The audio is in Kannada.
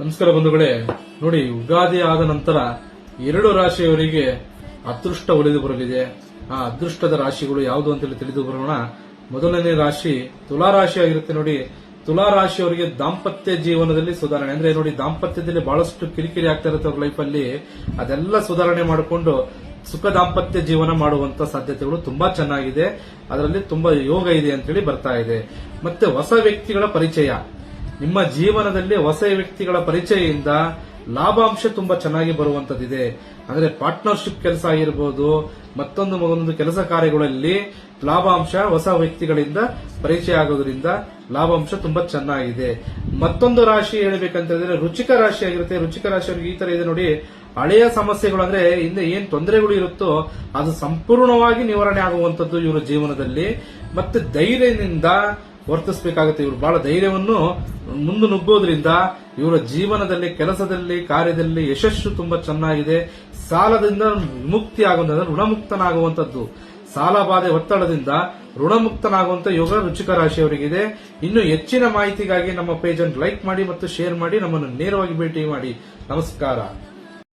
ನಮಸ್ಕಾರ ಬಂಧುಗಳೇ. ನೋಡಿ, ಯುಗಾದಿ ಆದ ನಂತರ 2 ರಾಶಿಯವರಿಗೆ ಅದೃಷ್ಟ ಒಲಿದು ಬರಲಿದೆ. ಆ ಅದೃಷ್ಟದ ರಾಶಿಗಳು ಯಾವುದು ಅಂತೇಳಿ ತಿಳಿದು ಬರೋಣ. ಮೊದಲನೇ ರಾಶಿ ತುಲಾ ರಾಶಿ ಆಗಿರುತ್ತೆ. ನೋಡಿ, ತುಲಾ ರಾಶಿಯವರಿಗೆ ದಾಂಪತ್ಯ ಜೀವನದಲ್ಲಿ ಸುಧಾರಣೆ. ಅಂದ್ರೆ ನೋಡಿ, ದಾಂಪತ್ಯದಲ್ಲಿ ಬಹಳಷ್ಟು ಕಿರಿಕಿರಿ ಆಗ್ತಾ ಇರುತ್ತೆ ಅವ್ರ ಲೈಫ್ ಅಲ್ಲಿ. ಅದೆಲ್ಲ ಸುಧಾರಣೆ ಮಾಡಿಕೊಂಡು ಸುಖ ದಾಂಪತ್ಯ ಜೀವನ ಮಾಡುವಂತ ಸಾಧ್ಯತೆಗಳು ತುಂಬಾ ಚೆನ್ನಾಗಿದೆ. ಅದರಲ್ಲಿ ತುಂಬಾ ಯೋಗ ಇದೆ ಅಂತೇಳಿ ಬರ್ತಾ ಇದೆ. ಮತ್ತೆ ಹೊಸ ವ್ಯಕ್ತಿಗಳ ಪರಿಚಯ, ನಿಮ್ಮ ಜೀವನದಲ್ಲಿ ಹೊಸ ವ್ಯಕ್ತಿಗಳ ಪರಿಚಯದಿಂದ ಲಾಭಾಂಶ ತುಂಬಾ ಚೆನ್ನಾಗಿ ಬರುವಂತದ್ದಿದೆ. ಅಂದ್ರೆ ಪಾರ್ಟ್ನರ್ಶಿಪ್ ಕೆಲಸ ಆಗಿರಬಹುದು, ಮತ್ತೊಂದು ಕೆಲಸ ಕಾರ್ಯಗಳಲ್ಲಿ ಲಾಭಾಂಶ ಹೊಸ ವ್ಯಕ್ತಿಗಳಿಂದ ಪರಿಚಯ ಆಗೋದ್ರಿಂದ ಲಾಭಾಂಶ ತುಂಬಾ ಚೆನ್ನಾಗಿದೆ. ಮತ್ತೊಂದು ರಾಶಿ ಹೇಳಬೇಕಂತ ಹೇಳಿದ್ರೆ ರುಚಿಕ ರಾಶಿ ಆಗಿರುತ್ತೆ. ರುಚಿಕ ರಾಶಿಯವರಿಗೆ ಈ ತರ ಇದೆ ನೋಡಿ, ಹಳೆಯ ಸಮಸ್ಯೆಗಳು ಅಂದ್ರೆ ಹಿಂದೆ ಏನ್ ತೊಂದರೆಗಳು ಇರುತ್ತೋ ಅದು ಸಂಪೂರ್ಣವಾಗಿ ನಿವಾರಣೆ ಆಗುವಂತದ್ದು ಇವರ ಜೀವನದಲ್ಲಿ. ಮತ್ತೆ ಧೈರ್ಯದಿಂದ ವರ್ತಿಸಬೇಕಾಗುತ್ತೆ. ಇವರು ಬಹಳ ಧೈರ್ಯವನ್ನು ಮುಂದೆ ನುಗ್ಗೋದ್ರಿಂದ ಇವರ ಜೀವನದಲ್ಲಿ, ಕೆಲಸದಲ್ಲಿ, ಕಾರ್ಯದಲ್ಲಿ ಯಶಸ್ಸು ತುಂಬಾ ಚೆನ್ನಾಗಿದೆ. ಸಾಲದಿಂದ ವಿಮುಕ್ತಿ ಆಗುವಂತದ್ದು, ಋಣಮುಕ್ತನಾಗುವಂತದ್ದು, ಸಾಲ ಬಾಧೆ ಒತ್ತಡದಿಂದ ಋಣಮುಕ್ತನಾಗುವಂತ ಯೋಗ ರುಚಿಕ ರಾಶಿಯವರಿಗಿದೆ. ಇನ್ನು ಹೆಚ್ಚಿನ ಮಾಹಿತಿಗಾಗಿ ನಮ್ಮ ಪೇಜ್ ಅನ್ನು ಲೈಕ್ ಮಾಡಿ ಮತ್ತು ಶೇರ್ ಮಾಡಿ, ನಮ್ಮನ್ನು ನೇರವಾಗಿ ಭೇಟಿ ಮಾಡಿ. ನಮಸ್ಕಾರ.